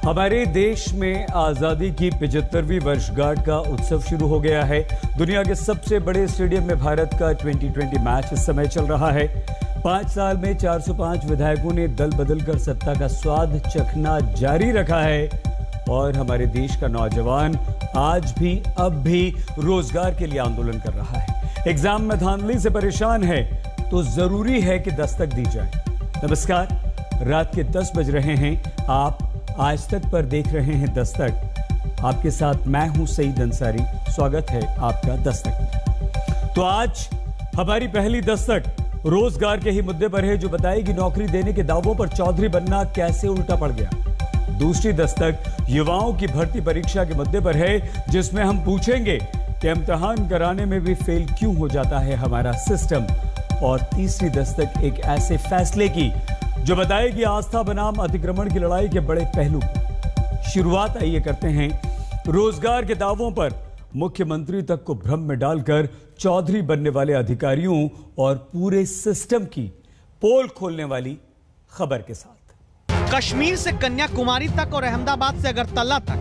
हमारे देश में आजादी की 75वीं वर्षगांठ का उत्सव शुरू हो गया है। दुनिया के सबसे बड़े स्टेडियम में भारत का 2020 मैच इस समय चल रहा है। 5 साल में 405 विधायकों ने दल बदल कर सत्ता का स्वाद चखना जारी रखा है और हमारे देश का नौजवान आज भी अब भी रोजगार के लिए आंदोलन कर रहा है। एग्जाम में धांधली से परेशान है तो जरूरी है कि दस्तक दी जाए। नमस्कार, रात के 10 बज रहे हैं। आप आज तक पर देख रहे हैं दस्तक। आपके साथ मैं हूं सईद अंसारी। स्वागत है आपका दस्तक में। तो आज हमारी पहली दस्तक रोजगार के ही मुद्दे पर है, जो बताएगी नौकरी देने के दावों पर चौधरी बनना कैसे उल्टा पड़ गया। दूसरी दस्तक युवाओं की भर्ती परीक्षा के मुद्दे पर है, जिसमें हम पूछेंगे कि इम्तिहान कराने में भी फेल क्यों हो जाता है हमारा सिस्टम। और तीसरी दस्तक एक ऐसे फैसले की जो बताएगी आस्था बनाम अतिक्रमण की लड़ाई के बड़े पहलू। शुरुआत आइए करते हैं रोजगार के दावों पर मुख्यमंत्री तक को भ्रम में डालकर चौधरी बनने वाले अधिकारियों और पूरे सिस्टम की पोल खोलने वाली खबर के साथ। कश्मीर से कन्याकुमारी तक और अहमदाबाद से अगरतला तक,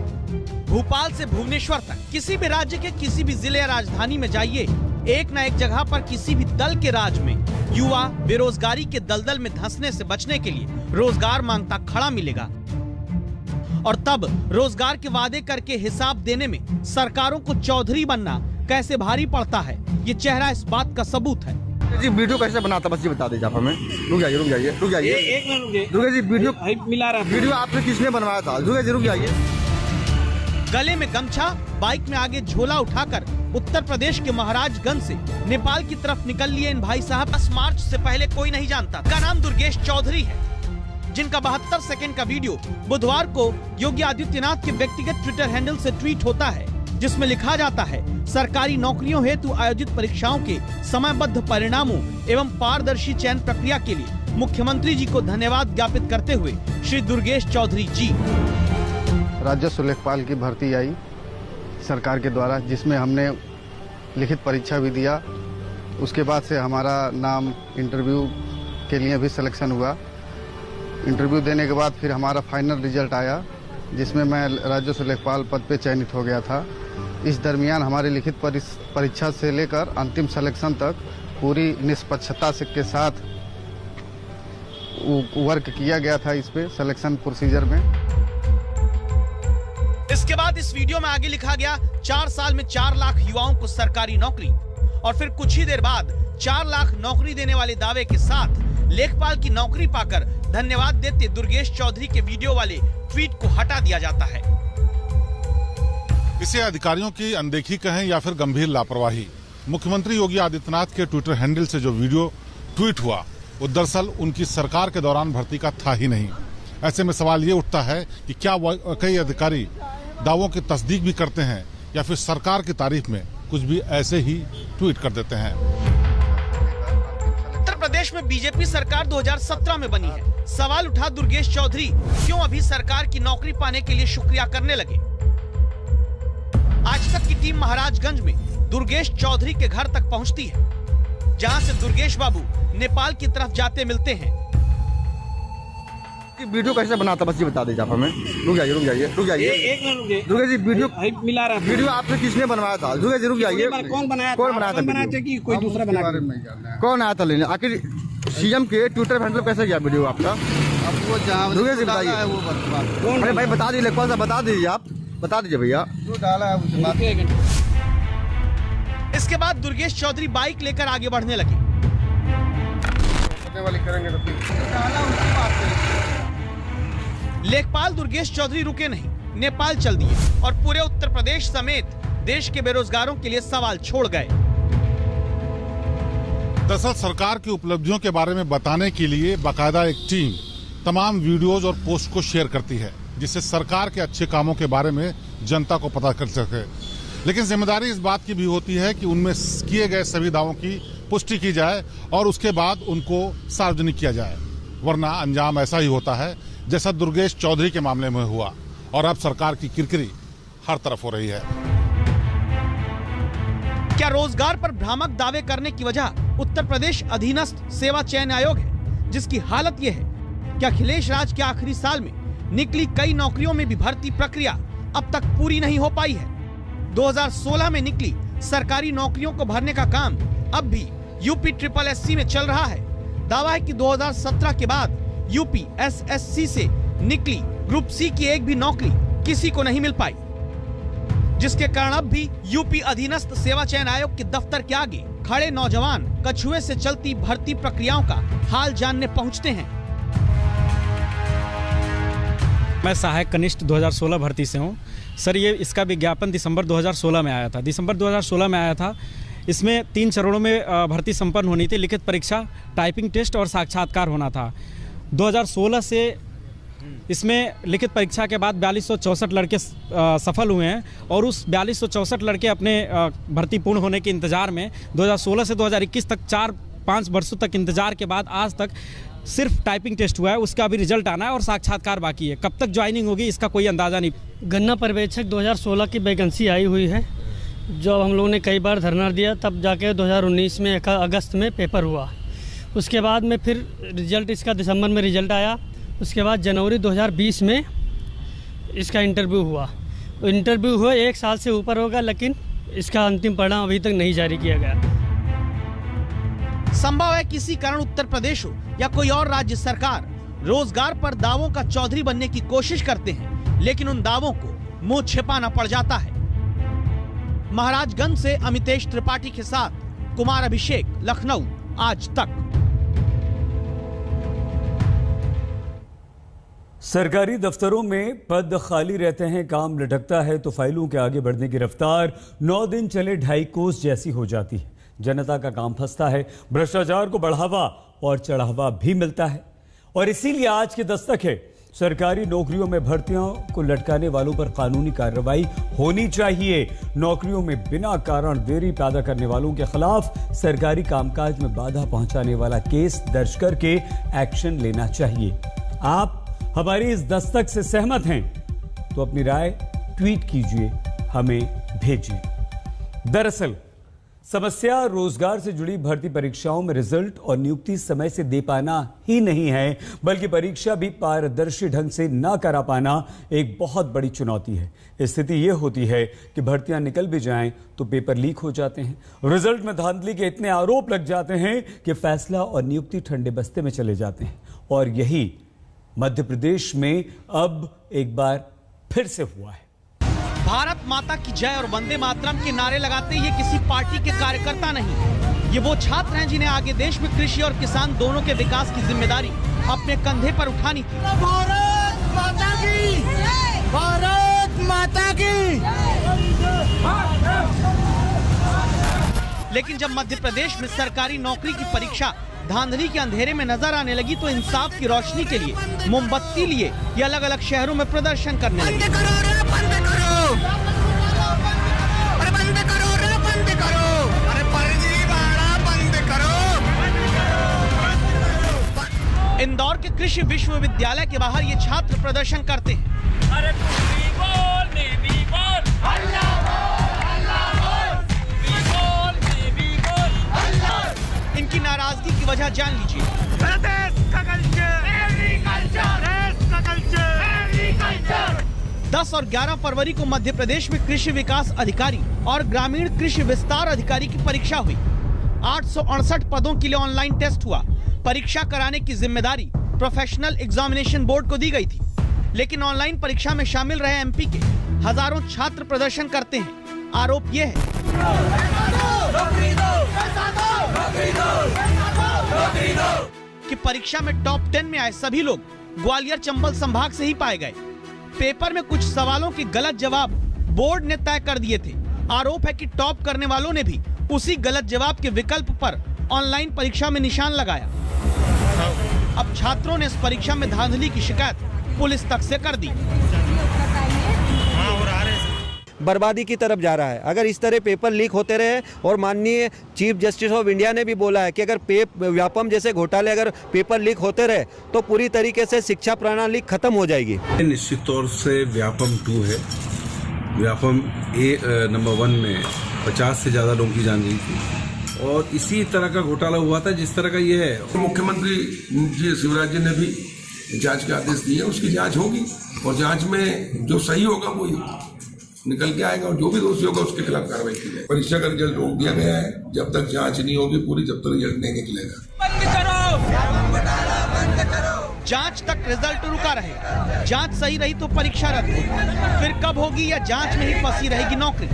भोपाल से भुवनेश्वर तक, किसी भी राज्य के किसी भी जिले या राजधानी में जाइए, एक न एक जगह पर किसी भी दल के राज में युवा बेरोजगारी के दलदल में धंसने से बचने के लिए रोजगार मांगता खड़ा मिलेगा। और तब रोजगार के वादे करके हिसाब देने में सरकारों को चौधरी बनना कैसे भारी पड़ता है, ये चेहरा इस बात का सबूत है। जी वीडियो कैसे बनाता बस ये बता दीजिए आप हमें। रुक जाइए एक मिनट रुक जी, वीडियो मिला रहा वीडियो आपने किसने बनवाया था? रुक जाइए। गले में गमछा, बाइक में आगे झोला उठाकर उत्तर प्रदेश के महाराजगंज से नेपाल की तरफ निकल लिए इन भाई साहब। 10 मार्च से पहले कोई नहीं जानता। का नाम दुर्गेश चौधरी है, जिनका 72 सेकंड का वीडियो बुधवार को योगी आदित्यनाथ के व्यक्तिगत ट्विटर हैंडल से ट्वीट होता है, जिसमें लिखा जाता है, सरकारी नौकरियों हेतु आयोजित परीक्षाओं के समयबद्ध परिणामों एवं पारदर्शी चयन प्रक्रिया के लिए मुख्यमंत्री जी को धन्यवाद ज्ञापित करते हुए श्री दुर्गेश चौधरी जी। राजस्व लेखपाल की भर्ती आई सरकार के द्वारा, जिसमें हमने लिखित परीक्षा भी दिया। उसके बाद से हमारा नाम इंटरव्यू के लिए भी सिलेक्शन हुआ। इंटरव्यू देने के बाद फिर हमारा फाइनल रिजल्ट आया, जिसमें मैं राजस्व लेखपाल पद पे चयनित हो गया था। इस दरमियान हमारी लिखित परीक्षा से लेकर अंतिम सिलेक्शन तक पूरी निष्पक्षता के साथ वर्क किया गया था इस पे सिलेक्शन प्रोसीजर में। इसके बाद इस वीडियो में आगे लिखा गया, 4 साल में 4 लाख युवाओं को सरकारी नौकरी। और फिर कुछ ही देर बाद 4 लाख नौकरी देने वाले दावे के साथ लेखपाल की नौकरी पाकर धन्यवाद देते दुर्गेश चौधरी के वीडियो वाले ट्वीट को हटा दिया जाता है। इसे अधिकारियों की अनदेखी कहें या फिर गंभीर लापरवाही। मुख्यमंत्री योगी आदित्यनाथ के ट्विटर हैंडल से जो वीडियो ट्वीट हुआ, वो दरअसल उनकी सरकार के दौरान भर्ती का था ही नहीं। ऐसे में सवाल ये उठता है कि क्या कई अधिकारी दावों की तस्दीक भी करते हैं या फिर सरकार की तारीफ में कुछ भी ऐसे ही ट्वीट कर देते हैं। उत्तर प्रदेश में बीजेपी सरकार 2017 में बनी है। सवाल उठा दुर्गेश चौधरी क्यों अभी सरकार की नौकरी पाने के लिए शुक्रिया करने लगे। आज तक की टीम महाराजगंज में दुर्गेश चौधरी के घर तक पहुंचती है, जहां से दुर्गेश बाबू नेपाल की तरफ जाते मिलते हैं। वीडियो कैसे बनाता बस ये बता दीजिए आप हमें। रुक जाइए एक मिनट रुक जी, वीडियो मिला रहा वीडियो आपने किसने बनवाया था? रुक जाइए। कौन बनाया था कि कोई दूसरा बनाया? कौन आया था लेने? आखिर सीएम के ट्विटर हैंडल कैसे गया वीडियो आपका? अब वो जहाँ बताइए। अरे भाई बता दीजिए, कौन सा बता दीजिए, आप बता दीजिए भैया। डाला है इसके बाद दुर्गेश चौधरी बाइक लेकर आगे बढ़ने लगे। लेखपाल दुर्गेश चौधरी रुके नहीं, नेपाल चल दिए और पूरे उत्तर प्रदेश समेत देश के बेरोजगारों के लिए सवाल छोड़ गए। दरअसल सरकार की उपलब्धियों के बारे में बताने के लिए बाकायदा एक टीम तमाम वीडियोज और पोस्ट को शेयर करती है, जिससे सरकार के अच्छे कामों के बारे में जनता को पता कर सके। लेकिन जिम्मेदारी इस बात की भी होती है कि उनमें किए गए सभी दावों की पुष्टि की जाए और उसके बाद उनको सार्वजनिक किया जाए, वरना अंजाम ऐसा ही होता है जैसा दुर्गेश चौधरी के मामले में हुआ। और अब सरकार की किरकिरी हर तरफ हो रही है। क्या रोजगार पर भ्रामक दावे करने की वजह उत्तर प्रदेश अधीनस्थ सेवा चयन आयोग है, जिसकी हालत यह है कि अखिलेश राज के आखिरी साल में निकली कई नौकरियों में भी भर्ती प्रक्रिया अब तक पूरी नहीं हो पाई है। 2016 में निकली सरकारी नौकरियों को भरने का काम अब भी यूपी SSC में चल रहा है। दावा है कि 2017 के बाद यूपी SSC से निकली ग्रुप C की एक भी नौकरी किसी को नहीं मिल पाई, जिसके कारण अब भी यूपी अधीनस्थ सेवा चयन आयोग के दफ्तर के आगे खड़े नौजवान कछुए से चलती भर्ती प्रक्रियाओं का हाल जानने पहुंचते हैं। मैं सहायक कनिष्ठ 2016 भर्ती से हूं सर। ये इसका विज्ञापन दिसंबर 2016 में आया था। दिसंबर 2016 में आया था। इसमें 3 चरणों में भर्ती संपन्न होनी थी। लिखित परीक्षा, टाइपिंग टेस्ट और साक्षात्कार होना था। 2016 से इसमें लिखित परीक्षा के बाद 4264 लड़के सफल हुए हैं और उस 4264 लड़के अपने भर्ती पूर्ण होने के इंतज़ार में 2016 से 2021 तक 4-5 वर्षों तक इंतज़ार के बाद आज तक सिर्फ टाइपिंग टेस्ट हुआ है। उसका अभी रिजल्ट आना है और साक्षात्कार बाकी है। कब तक ज्वाइनिंग होगी इसका कोई अंदाज़ा नहीं। गन्ना पर्यवेक्षक 2016 की वैकेंसी आई हुई है, जो हम लोगों ने कई बार धरना दिया, तब जाके 2019 में अगस्त में पेपर हुआ। उसके बाद में फिर रिजल्ट इसका दिसंबर में रिजल्ट आया। उसके बाद जनवरी 2020 में इसका इंटरव्यू हुआ। इंटरव्यू हुआ 1 साल से ऊपर होगा, लेकिन इसका अंतिम परिणाम अभी तक नहीं जारी किया गया। संभव है किसी कारण उत्तर प्रदेश हो या कोई और राज्य सरकार रोजगार पर दावों का चौधरी बनने की कोशिश करते हैं, लेकिन उन दावों को मुंह छिपाना पड़ जाता है। महाराजगंज से अमितेश त्रिपाठी के साथ कुमार अभिषेक, लखनऊ, आज तक। सरकारी दफ्तरों में पद खाली रहते हैं, काम लटकता है तो फाइलों के आगे बढ़ने की रफ्तार 9 दिन चले 2.5 कोस जैसी हो जाती है। जनता का काम फंसता है, भ्रष्टाचार को बढ़ावा और चढ़ावा भी मिलता है। और इसीलिए आज की दस्तक है, सरकारी नौकरियों में भर्तियों को लटकाने वालों पर कानूनी कार्रवाई होनी चाहिए। नौकरियों में बिना कारण देरी पैदा करने वालों के खिलाफ सरकारी कामकाज में बाधा पहुंचाने वाला केस दर्ज करके एक्शन लेना चाहिए। आप हमारी इस दस्तक से सहमत हैं तो अपनी राय ट्वीट कीजिए, हमें भेजिए। दरअसल समस्या रोजगार से जुड़ी भर्ती परीक्षाओं में रिजल्ट और नियुक्ति समय से दे पाना ही नहीं है, बल्कि परीक्षा भी पारदर्शी ढंग से ना करा पाना एक बहुत बड़ी चुनौती है। स्थिति यह होती है कि भर्तियां निकल भी जाएं तो पेपर लीक हो जाते हैं, रिजल्ट में धांधली के इतने आरोप लग जाते हैं कि फैसला और नियुक्ति ठंडे बस्ते में चले जाते हैं। और यही मध्य प्रदेश में अब एक बार फिर से हुआ है। भारत माता की जय और वंदे मातरम के नारे लगाते ये किसी पार्टी के कार्यकर्ता नहीं, ये वो छात्र हैं जिन्हें आगे देश में कृषि और किसान दोनों के विकास की जिम्मेदारी अपने कंधे पर उठानी थी। भारत माता की, भारत माता की। लेकिन जब मध्य प्रदेश में सरकारी नौकरी की परीक्षा धांधली के अंधेरे में नजर आने लगी तो इंसाफ की रोशनी के लिए मोमबत्ती लिए ये अलग अलग शहरों में प्रदर्शन करने लगे। इंदौर के कृषि विश्वविद्यालय के बाहर ये छात्र प्रदर्शन करते हैं। अरे इनकी नाराजगी की वजह जान लीजिए। 10 और 11 फरवरी को मध्य प्रदेश में कृषि विकास अधिकारी और ग्रामीण कृषि विस्तार अधिकारी की परीक्षा हुई। 868 पदों के लिए ऑनलाइन टेस्ट हुआ। परीक्षा कराने की जिम्मेदारी प्रोफेशनल एग्जामिनेशन बोर्ड को दी गई थी, लेकिन ऑनलाइन परीक्षा में शामिल रहे एमपी के हजारों छात्र प्रदर्शन करते हैं। आरोप यह है कि परीक्षा में टॉप 10 में आए सभी लोग ग्वालियर चंबल संभाग से ही पाए गए। पेपर में कुछ सवालों के गलत जवाब बोर्ड ने तय कर दिए थे। आरोप है कि टॉप करने वालों ने भी उसी गलत जवाब के विकल्प पर ऑनलाइन परीक्षा में निशान लगाया। अब छात्रों ने इस परीक्षा में धांधली की शिकायत पुलिस तक से कर दी। बर्बादी की तरफ जा रहा है। अगर इस तरह पेपर लीक होते रहे, और माननीय चीफ जस्टिस ऑफ इंडिया ने भी बोला है कि अगर व्यापम जैसे घोटाले अगर पेपर लीक होते रहे तो पूरी तरीके से शिक्षा प्रणाली खत्म हो जाएगी। निश्चित तौर से व्यापम 2 है। व्यापम नंबर 1 में 50 से ज्यादा लोगों की जान गई थी और इसी तरह का घोटाला हुआ था जिस तरह का ये है। मुख्यमंत्री जी शिवराज जी ने भी जांच के आदेश दिए, उसकी जांच होगी और जांच में जो सही होगा वो निकल के आएगा और जो भी दोषी होगा उसके खिलाफ कार्रवाई की जाएगी। परीक्षा का रिजल्ट रोक दिया गया है, जब तक जांच नहीं होगी पूरी, जब तक रिजल्ट नहीं निकलेगा। जांच तक रिजल्ट रुका रहेगा। जांच सही रही तो परीक्षा रद्द होगी, फिर कब होगी या जांच में ही फंसी रहेगी नौकरी,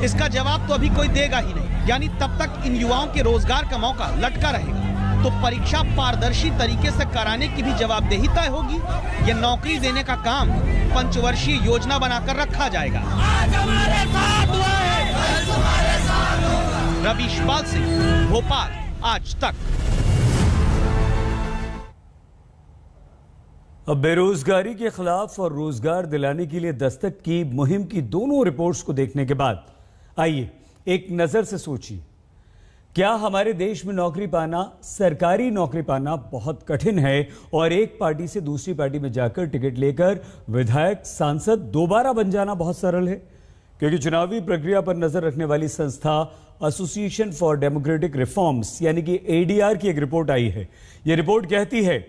इसका जवाब तो अभी कोई देगा ही नहीं। यानी तब तक इन युवाओं के रोजगार का मौका लटका रहेगा। तो परीक्षा पारदर्शी तरीके से कराने की भी जवाबदेही तय होगी। ये नौकरी देने का काम पंचवर्षीय योजना बनाकर रखा जाएगा। रवीश पाल सिंह, भोपाल, आज तक। अब बेरोजगारी के खिलाफ और रोजगार दिलाने के लिए दस्तक की मुहिम की दोनों रिपोर्ट्स को देखने के बाद आइए एक नजर से सोचिए, क्या हमारे देश में नौकरी पाना, सरकारी नौकरी पाना बहुत कठिन है और एक पार्टी से दूसरी पार्टी में जाकर टिकट लेकर विधायक, सांसद दोबारा बन जाना बहुत सरल है? क्योंकि चुनावी प्रक्रिया पर नजर रखने वाली संस्था एसोसिएशन फॉर डेमोक्रेटिक रिफॉर्म्स यानी कि एडीआर की एक रिपोर्ट आई है। यह रिपोर्ट कहती है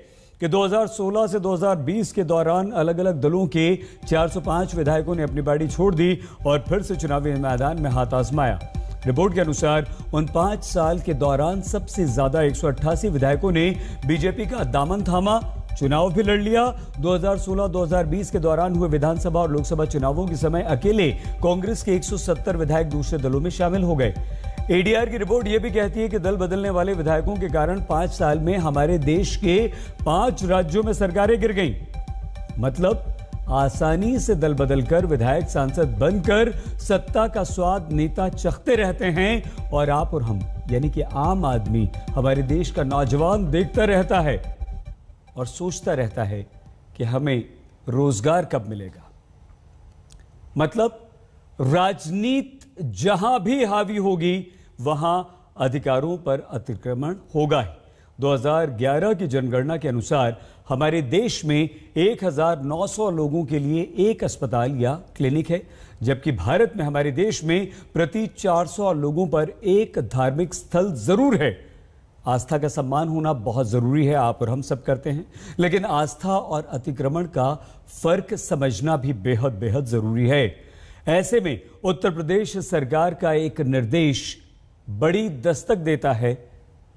कि 2016 से 2020 के दौरान अलग अलग दलों के 405 विधायकों ने अपनी पार्टी छोड़ दी और फिर से चुनावी मैदान में हाथ आजमाया। रिपोर्ट के अनुसार उन 5 साल के दौरान सबसे ज्यादा 188 विधायकों ने बीजेपी का दामन थामा, चुनाव भी लड़ लिया। 2016-2020 के दौरान हुए विधानसभा और लोकसभा चुनावों के समय अकेले कांग्रेस के 170 विधायक दूसरे दलों में शामिल हो गए। एडीआर की रिपोर्ट यह भी कहती है कि दल बदलने वाले विधायकों के कारण 5 साल में हमारे देश के 5 राज्यों में सरकारें गिर गईं। मतलब आसानी से दल बदलकर विधायक, सांसद बनकर सत्ता का स्वाद नेता चखते रहते हैं और आप और हम यानी कि आम आदमी, हमारे देश का नौजवान देखता रहता है और सोचता रहता है कि हमें रोजगार कब मिलेगा। मतलब राजनीति जहां भी हावी होगी वहां अधिकारों पर अतिक्रमण होगा ही। 2011 की जनगणना के अनुसार हमारे देश में 1900 लोगों के लिए एक अस्पताल या क्लिनिक है, जबकि भारत में, हमारे देश में प्रति 400 लोगों पर एक धार्मिक स्थल जरूर है। आस्था का सम्मान होना बहुत जरूरी है, आप और हम सब करते हैं, लेकिन आस्था और अतिक्रमण का फर्क समझना भी बेहद बेहद जरूरी है। ऐसे में उत्तर प्रदेश सरकार का एक निर्देश बड़ी दस्तक देता है,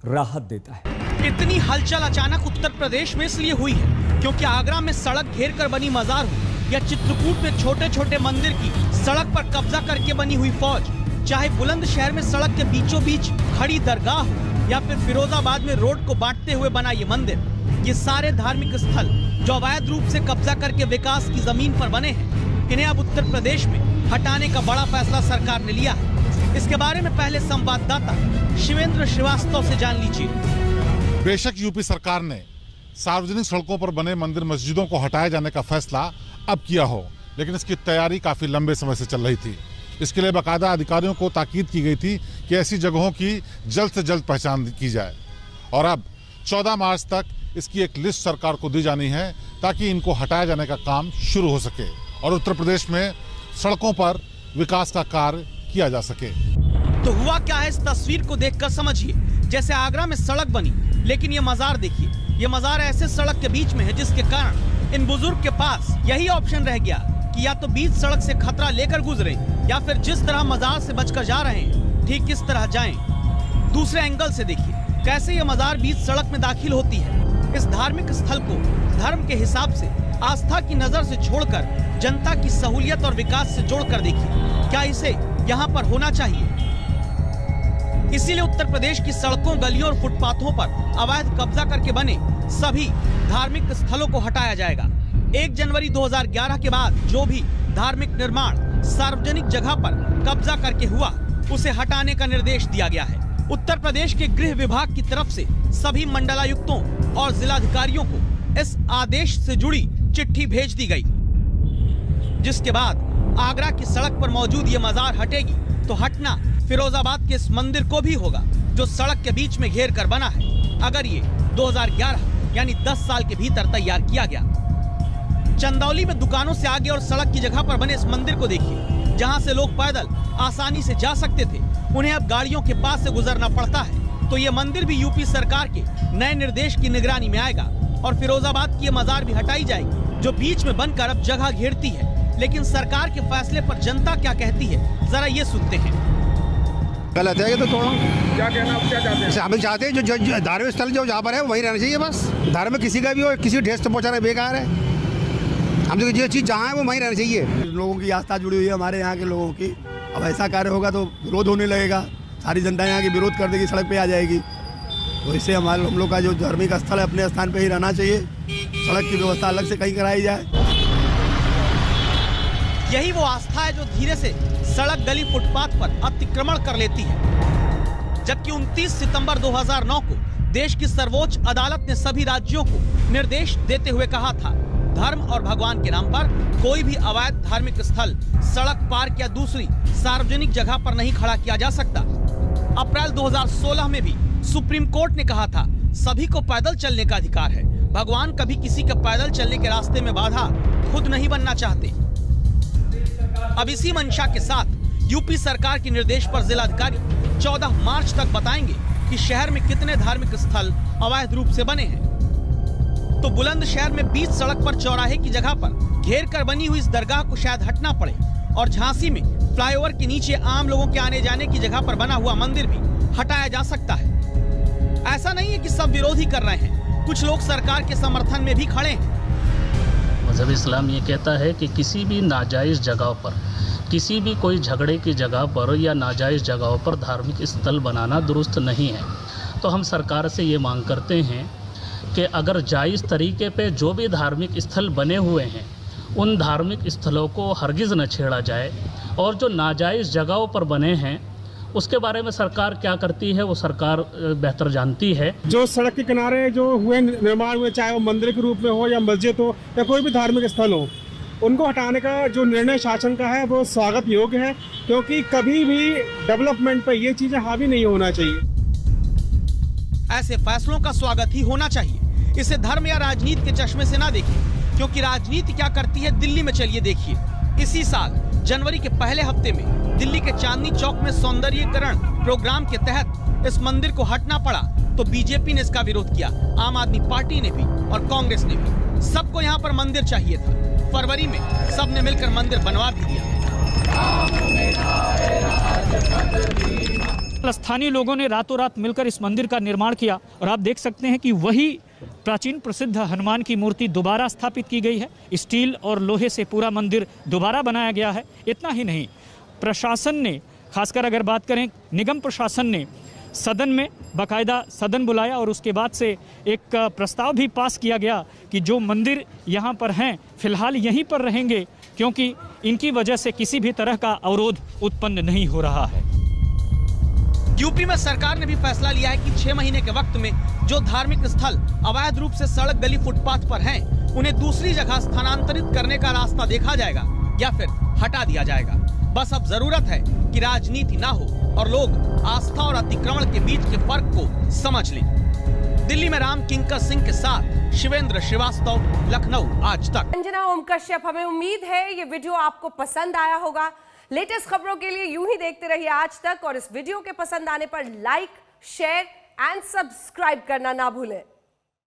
राहत देता है। इतनी हलचल अचानक उत्तर प्रदेश में इसलिए हुई है क्योंकि आगरा में सड़क घेर कर बनी मजार हो या चित्रकूट में छोटे छोटे मंदिर की सड़क पर कब्जा करके बनी हुई फौज, चाहे बुलंदशहर में सड़क के बीचों बीच खड़ी दरगाह हो या फिर फिरोजाबाद में रोड को बांटते हुए बना ये मंदिर, ये सारे धार्मिक स्थल जो अवैध रूप से कब्जा करके विकास की जमीन पर बने हैं, इन्हें अब उत्तर प्रदेश में हटाने का बड़ा फैसला सरकार ने लिया है। इसके बारे में पहले संवाददाता शिवेंद्र श्रीवास्तव से जान लीजिए। बेशक यूपी सरकार ने सार्वजनिक सड़कों पर बने मंदिर मस्जिदों को हटाए जाने का फैसला अब किया हो, लेकिन इसकी तैयारी काफी लंबे समय से चल रही थी। इसके लिए बाकायदा अधिकारियों को ताकीद की गई थी कि ऐसी जगहों की जल्द से जल्द पहचान की जाए और अब 14 मार्च तक इसकी एक लिस्ट सरकार को दी जानी है ताकि इनको हटाए जाने का काम शुरू हो सके और उत्तर प्रदेश में सड़कों पर विकास का कार्य किया जा सके। तो हुआ क्या है, इस तस्वीर को देखकर समझिए। जैसे आगरा में सड़क बनी, लेकिन ये मजार देखिए, ये मजार ऐसे सड़क के बीच में है जिसके कारण इन बुजुर्ग के पास यही ऑप्शन रह गया कि या तो बीच सड़क से खतरा लेकर गुजरें या फिर जिस तरह मजार से बचकर जा रहे हैं ठीक किस तरह जाएं। दूसरे एंगल से देखिए कैसे ये मजार बीच सड़क में दाखिल होती है। इस धार्मिक स्थल को धर्म के हिसाब से, आस्था की नजर से छोड़कर जनता की सहूलियत और विकास से जोड़कर देखिए, क्या इसे यहाँ पर होना चाहिए? इसीलिए उत्तर प्रदेश की सड़कों, गलियों और फुटपाथों पर अवैध कब्जा करके बने सभी धार्मिक स्थलों को हटाया जाएगा। 1 जनवरी 2011 के बाद जो भी धार्मिक निर्माण सार्वजनिक जगह पर कब्जा करके हुआ उसे हटाने का निर्देश दिया गया है। उत्तर प्रदेश के गृह विभाग की तरफ से सभी मंडलायुक्तों और जिलाधिकारियों को इस आदेश से जुड़ी चिट्ठी भेज दी गई, जिसके बाद आगरा की सड़क पर मौजूद ये मजार हटेगी तो हटना फिरोजाबाद के इस मंदिर को भी होगा जो सड़क के बीच में घेर कर बना है। अगर ये 2011 यानी 10 साल के भीतर तैयार किया गया। चंदौली में दुकानों से आगे और सड़क की जगह पर बने इस मंदिर को देखिए, जहां से लोग पैदल आसानी से जा सकते थे, उन्हें अब गाड़ियों के पास से गुजरना पड़ता है। तो ये मंदिर भी यूपी सरकार के नए निर्देश की निगरानी में आएगा और फिरोजाबाद की ये मजार भी हटाई जाएगी जो बीच में बनकर अब जगह घेरती है। लेकिन सरकार के फैसले पर जनता क्या कहती है, जरा ये सुनते हैं। गलत है ये तो थोड़ा। क्या कहना आप क्या चाहते हैं? हम चाहते हैं जो धार्मिक स्थल जो जहाँ पर है वहीं रहना चाहिए बस। धार्मिक किसी का भी हो, किसी ठेस तो पहुँचाना बेकार है। हम जो चीज़ जहाँ है वो वहीं रहना चाहिए। लोगों की आस्था जुड़ी हुई है हमारे यहाँ के लोगों की। अब ऐसा कार्य होगा तो विरोध होने लगेगा, सारी जनता यहाँ की विरोध कर देगी, सड़क पे आ जाएगी। तो इससे हम लोग का जो धार्मिक स्थल है अपने स्थान पे ही रहना चाहिए। सड़क की व्यवस्था अलग से कहीं कराई जाए। यही वो आस्था है जो धीरे से सड़क गली फुटपाथ पर अतिक्रमण कर लेती है। जबकि 29 सितंबर 2009 को देश की सर्वोच्च अदालत ने सभी राज्यों को निर्देश देते हुए कहा था, धर्म और भगवान के नाम पर कोई भी अवैध धार्मिक स्थल सड़क, पार्क या दूसरी सार्वजनिक जगह पर नहीं खड़ा किया जा सकता। अप्रैल 2016 में भी सुप्रीम कोर्ट ने कहा था, सभी को पैदल चलने का अधिकार है। भगवान कभी किसी के पैदल चलने के रास्ते में बाधा खुद नहीं बनना चाहते। अब इसी मंशा के साथ यूपी सरकार के निर्देश पर जिलाधिकारी 14 मार्च तक बताएंगे कि शहर में कितने धार्मिक स्थल अवैध रूप से बने हैं। तो बुलंदशहर में बीच सड़क पर चौराहे की जगह पर घेर कर बनी हुई इस दरगाह को शायद हटना पड़े और झांसी में फ्लाईओवर के नीचे आम लोगों के आने जाने की जगह पर बना हुआ मंदिर भी हटाया जा सकता है। ऐसा नहीं है कि सब विरोधी कर रहे हैं, कुछ लोग सरकार के समर्थन में भी खड़े हैं। मज़हब इस्लाम ये कहता है कि किसी भी नाजायज़ जगह पर, किसी भी कोई झगड़े की जगह पर या नाजायज़ जगहों पर धार्मिक स्थल बनाना दुरुस्त नहीं है। तो हम सरकार से ये मांग करते हैं कि अगर जायज़ तरीके पे जो भी धार्मिक स्थल बने हुए हैं उन धार्मिक स्थलों को हरगिज़ न छेड़ा जाए, और जो नाजायज़ जगहों पर बने हैं उसके बारे में सरकार क्या करती है वो सरकार बेहतर जानती है। जो सड़क के किनारे जो हुए निर्माण हुए, चाहे वो मंदिर के रूप में हो या मस्जिद हो या कोई भी धार्मिक स्थल हो, उनको हटाने का जो निर्णय शासन का है वो स्वागत योग्य है, क्योंकि कभी भी डेवलपमेंट पे ये चीजें हावी नहीं होना चाहिए। ऐसे फैसलों का स्वागत ही होना चाहिए। इसे धर्म या राजनीति के चश्मे से ना देखें, क्योंकि राजनीति क्या करती है दिल्ली में चलिए देखिए। इसी साल जनवरी के पहले हफ्ते में दिल्ली के चांदनी चौक में सौंदर्यीकरण प्रोग्राम के तहत इस मंदिर को हटना पड़ा तो बीजेपी ने इसका विरोध किया, आम आदमी पार्टी ने भी और कांग्रेस ने भी। सबको यहाँ पर मंदिर चाहिए था। फरवरी में सबने मिलकर मंदिर बनवा भी दिया। स्थानीय लोगों ने रातों रात मिलकर इस मंदिर का निर्माण किया और आप देख सकते हैं कि वही प्राचीन प्रसिद्ध हनुमान की मूर्ति दोबारा स्थापित की गई है। स्टील और लोहे से पूरा मंदिर दोबारा बनाया गया है। इतना ही नहीं, प्रशासन ने, खासकर अगर बात करें निगम प्रशासन ने, सदन में बाकायदा सदन बुलाया और उसके बाद से एक प्रस्ताव भी पास किया गया कि जो मंदिर यहाँ पर हैं फिलहाल यहीं पर रहेंगे, क्योंकि इनकी वजह से किसी भी तरह का अवरोध उत्पन्न नहीं हो रहा है। यूपी में सरकार ने भी फैसला लिया है कि 6 महीने के वक्त में जो धार्मिक स्थल अवैध रूप से सड़क, गली, फुटपाथ पर हैं, उन्हें दूसरी जगह स्थानांतरित करने का रास्ता देखा जाएगा या फिर हटा दिया जाएगा। बस अब जरूरत है कि राजनीति ना हो और लोग आस्था और अतिक्रमण के बीच के फर्क को समझ लें। दिल्ली में राम किंकर सिंह के साथ शिवेंद्र श्रीवास्तव, लखनऊ आज तक। अंजना ओम कश्यप, हमें उम्मीद है ये वीडियो आपको पसंद आया होगा। लेटेस्ट खबरों के लिए यूं ही देखते रहिए आज तक, और इस वीडियो के पसंद आने पर लाइक, शेयर एंड सब्सक्राइब करना ना भूलें।